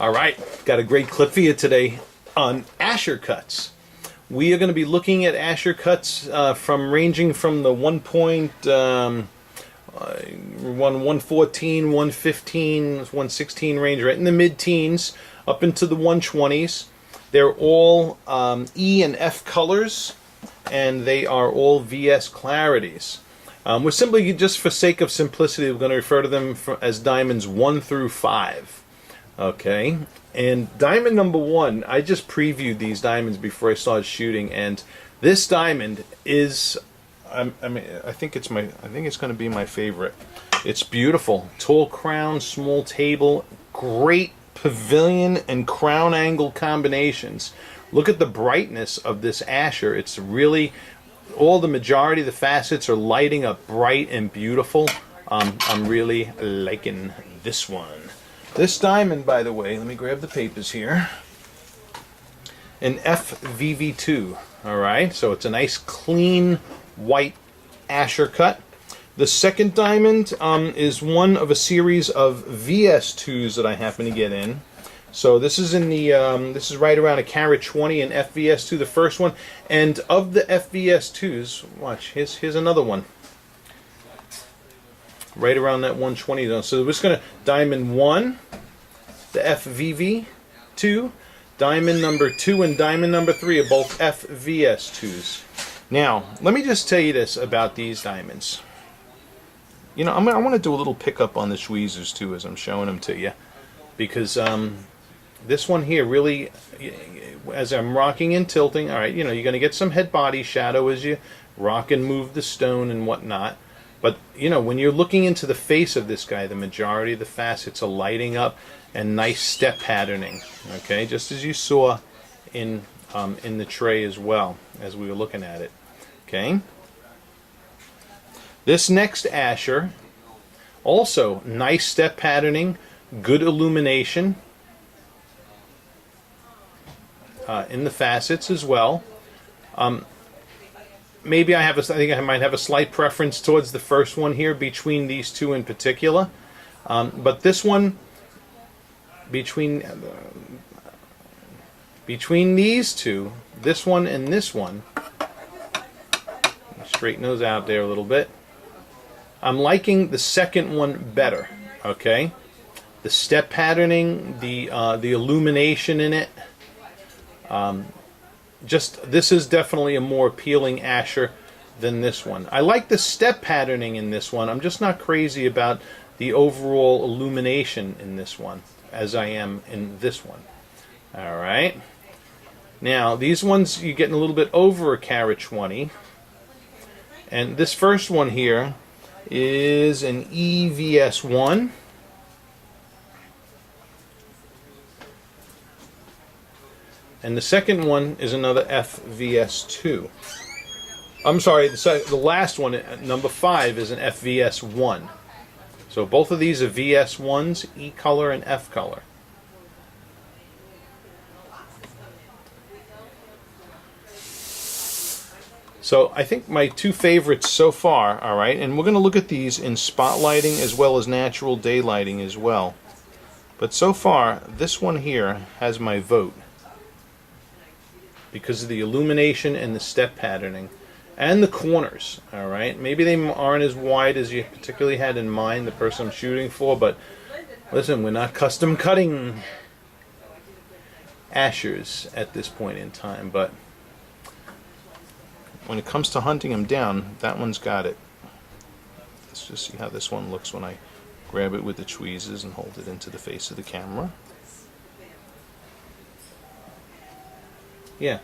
All right, got a great clip for you today on Asscher Cuts. We are going to be looking at Asscher Cuts from ranging from the 114, 115, 116 range, right in the mid-teens, up into the 120s. They're all E and F colors, and they are all VS clarities. We're simply, just for sake of simplicity, we're going to refer to them as diamonds 1 through 5. Okay, and diamond number 1, I just previewed these diamonds before I started shooting, and this diamond is, I think it's going to be my favorite. It's beautiful, tall crown, small table, great pavilion and crown angle combinations. Look at the brightness of this Asscher. It's really, the majority of the facets are lighting up bright and beautiful. I'm really liking this one. This diamond, by the way, let me grab the papers here, an FVV2, alright? So it's a nice clean white Asscher cut. The second diamond is one of a series of VS2s that I happen to get in. So this is in the, this is right around a carat 20 in FVS2, the first one. And of the FVS2s, watch, here's another one. Right around that 120 zone. So we're just going to diamond 1, the FVV2, diamond number 2, and diamond number 3 are both FVS2s. Now, let me just tell you this about these diamonds. You know, I want to do a little pickup on the tweezers too as I'm showing them to you, because this one here really, as I'm rocking and tilting, all right, you know, you're going to get some head body shadow as you rock and move the stone and whatnot. But, you know, when you're looking into the face of this guy, the majority of the facets are lighting up and nice step patterning, okay? Just as you saw in the tray as well, as we were looking at it, okay? This next Asscher, also nice step patterning, good illumination in the facets as well. Maybe I think I might have a slight preference towards the first one here between these two in particular. But this one, between these two, this one and this one, straighten those out there a little bit. I'm liking the second one better. Okay, the step patterning, the illumination in it. This is definitely a more appealing Asscher than this one. I like the step patterning in this one. I'm just not crazy about the overall illumination in this one as I am in this one. Alright. Now, these ones you're getting a little bit over a carat 20. And this first one here is an EVS1. And the second one is another FVS2. I'm sorry, the last one, number 5, is an FVS1. So both of these are VS1s, E color and F color. So I think my two favorites so far, alright, and we're going to look at these in spotlighting as well as natural daylighting as well. But so far, this one here has my vote, because of the illumination and the step patterning and the corners. All right, maybe they aren't as wide as you particularly had in mind, the person I'm shooting for, but listen, we're not custom cutting Asschers at this point in time, but when it comes to hunting them down, that one's got it. Let's just see how this one looks when I grab it with the tweezers and hold it into the face of the camera. Yeah,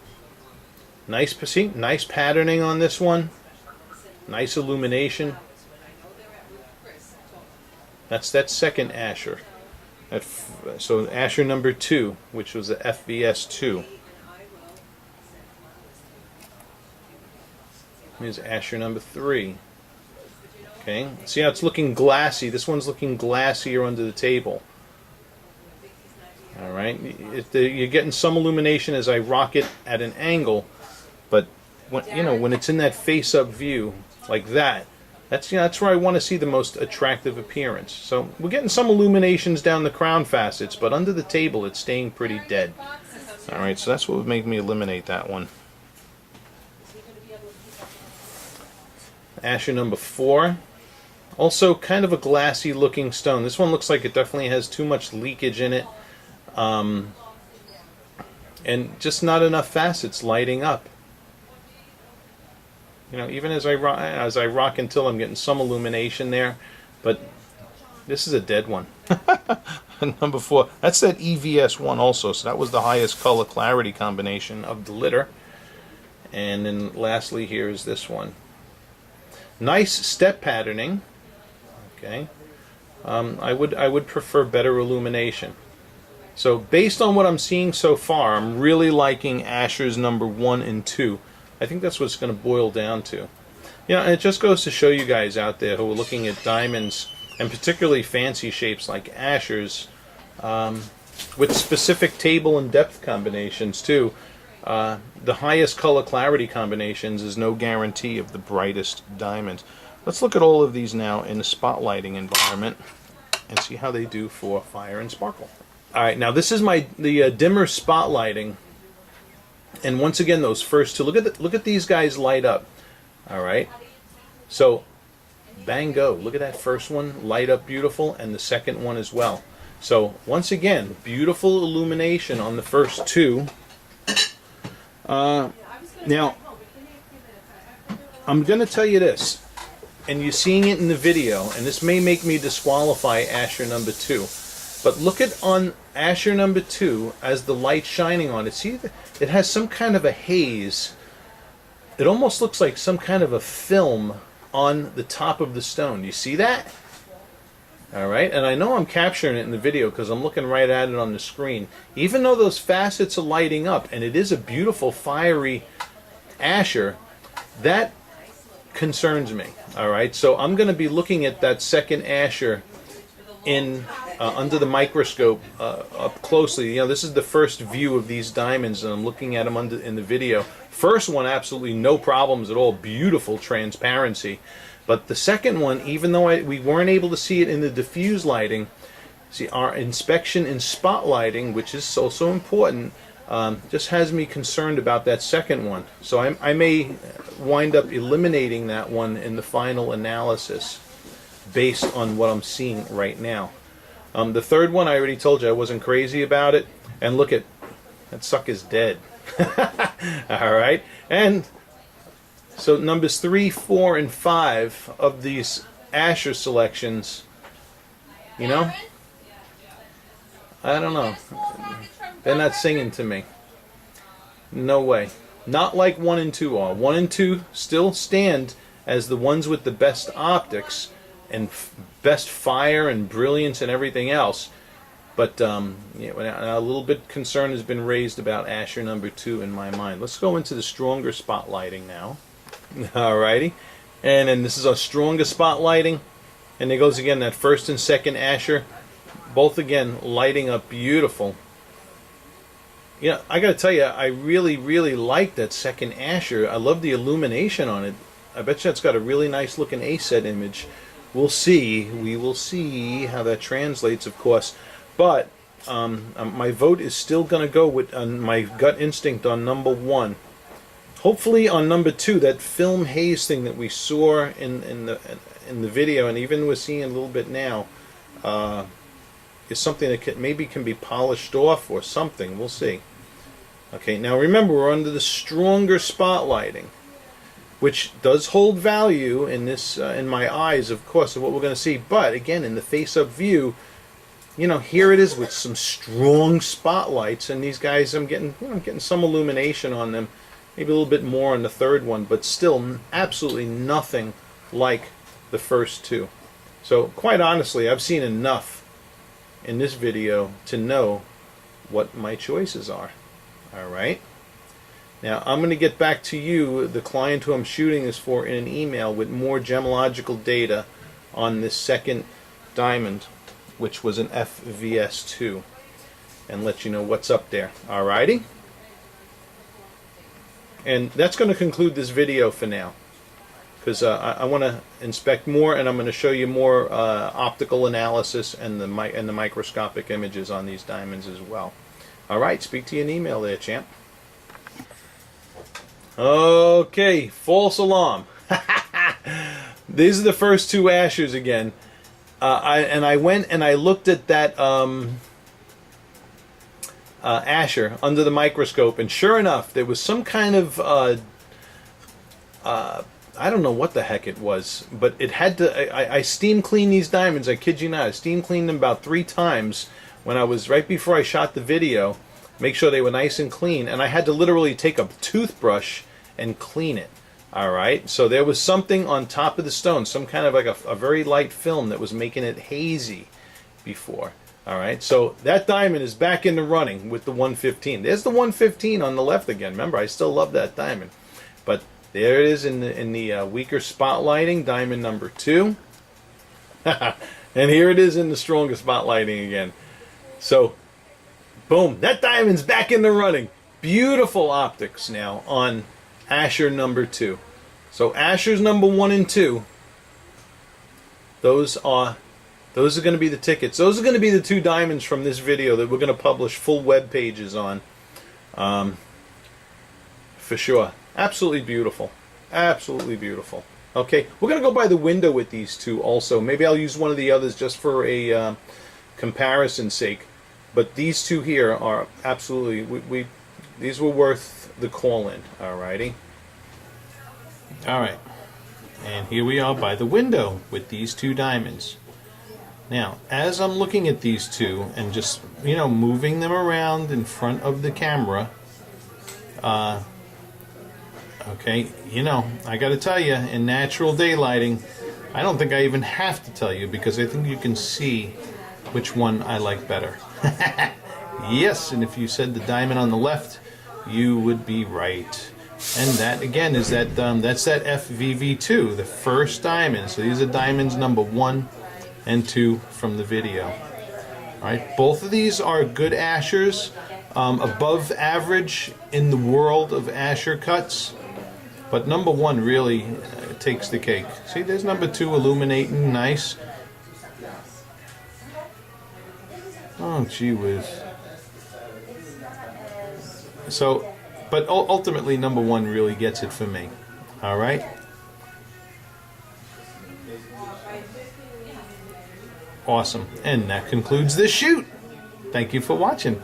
nice patterning on this one, nice illumination. That's that second Asscher. So Asscher number 2, which was the FVS2. Here's Asscher number 3. Okay, see how it's looking glassy. This one's looking glassier under the table. Alright, you're getting some illumination as I rock it at an angle, but when it's in that face-up view like that, That's where I want to see the most attractive appearance. So we're getting some illuminations down the crown facets, but under the table it's staying pretty dead. Alright, so that's what would make me eliminate that one. Asscher number 4. Also kind of a glassy looking stone. This one looks like it definitely has too much leakage in it. And just not enough facets lighting up. You know, even as I rock until I'm getting some illumination there, but this is a dead one. Number 4. That's that EVS one also, so that was the highest color clarity combination of the litter. And then lastly here is this one. Nice step patterning. Okay. I would prefer better illumination. So based on what I'm seeing so far, I'm really liking Asscher's number 1 and 2. I think that's what it's going to boil down to. You know, and it just goes to show you guys out there who are looking at diamonds, and particularly fancy shapes like Asscher's, with specific table and depth combinations too. The highest color clarity combinations is no guarantee of the brightest diamonds. Let's look at all of these now in the spotlighting environment and see how they do for fire and sparkle. Alright, now this is the dimmer spotlighting. And once again, those first two, look at these guys light up. All right, so bang go. Look at that first one light up beautiful, and the second one as well. So once again, beautiful illumination on the first two. Now, I'm going to tell you this, and you're seeing it in the video, and this may make me disqualify Asscher number 2. But look at on Asscher number 2 as the light shining on it. See, it has some kind of a haze. It almost looks like some kind of a film on the top of the stone. Do you see that? Alright, and I know I'm capturing it in the video because I'm looking right at it on the screen. Even though those facets are lighting up, and it is a beautiful fiery Asscher, that concerns me. Alright, so I'm going to be looking at that second Asscher in under the microscope up closely. You know, this is the first view of these diamonds, and I'm looking at them in the video. First one, absolutely no problems at all. Beautiful transparency. But the second one, even though we weren't able to see it in the diffuse lighting, see, our inspection and spotlighting, which is so important, just has me concerned about that second one. So I may wind up eliminating that one in the final analysis based on what I'm seeing right now. The third one, I already told you I wasn't crazy about it. And look at that sucker's dead. Alright, and so numbers 3, 4, and 5 of these Asscher selections, you know, I don't know. They're not singing to me. No way. Not like 1 and 2 are. 1 and 2 still stand as the ones with the best optics and best fire and brilliance and everything else. But yeah, a little bit concern has been raised about Asscher number 2 in my mind. Let's go into the stronger spotlighting now. Alrighty. And then this is a stronger spotlighting. And there goes again that first and second Asscher. Both again lighting up beautiful. You know, I gotta tell you, I really like that second Asscher. I love the illumination on it. I bet you it's got a really nice looking A-set image. We'll see. We will see how that translates, of course. But my vote is still going to go with my gut instinct on number 1. Hopefully on number 2, that film haze thing that we saw in the video, and even we're seeing a little bit now, is something that maybe can be polished off or something. We'll see. Okay, now remember, we're under the stronger spotlighting, which does hold value in this, in my eyes, of course, of what we're going to see. But again, in the face-up view, you know, here it is with some strong spotlights, and these guys, I'm getting, you know, getting some illumination on them, maybe a little bit more on the third one, but still absolutely nothing like the first two. So quite honestly, I've seen enough in this video to know what my choices are. All right. Now, I'm going to get back to you, the client who I'm shooting this for, in an email with more gemological data on this second diamond, which was an FVS2, and let you know what's up there. Alrighty? And that's going to conclude this video for now. because I want to inspect more, and I'm going to show you more optical analysis and the microscopic images on these diamonds as well. All right, speak to you in email there, champ. Okay, false alarm. These are the first two Asschers again. I went and I looked at that Asscher under the microscope, and sure enough, there was some kind of I don't know what the heck it was, but it had to. I steam cleaned these diamonds. I kid you not. I steam cleaned them about 3 times when I was right before I shot the video. Make sure they were nice and clean, and I had to literally take a toothbrush and clean it. All right, so there was something on top of the stone, some kind of like a very light film that was making it hazy before. All right, so that diamond is back in the running with the 115. There's the 115 on the left again. Remember, I still love that diamond, but there it is in the weaker spotlighting, diamond number 2. And here it is in the stronger spotlighting again. So, boom, that diamond's back in the running. Beautiful optics now on Asscher number 2. So Ascher's number 1 and 2. Those are going to be the tickets. Those are going to be the 2 diamonds from this video that we're going to publish full web pages on. For sure. Absolutely beautiful. Absolutely beautiful. Okay, we're going to go by the window with these 2 also. Maybe I'll use one of the others just for a comparison's sake. But these 2 here are absolutely, these were worth the call-in. Alrighty. Alright. And here we are by the window with these 2 diamonds. Now, as I'm looking at these 2 and just, moving them around in front of the camera, okay, I got to tell you, in natural daylighting, I don't think I even have to tell you, because I think you can see which one I like better. Yes, and if you said the diamond on the left, you would be right. And that, again, is that that's that FVV2, the first diamond. So these are diamonds number 1 and 2 from the video. All right, both of these are good Asschers, above average in the world of Asscher Cuts. But number 1 really takes the cake. See, there's number 2 illuminating, nice. Oh, gee whiz. So, but ultimately, number 1 really gets it for me. All right. Awesome. And that concludes this shoot. Thank you for watching.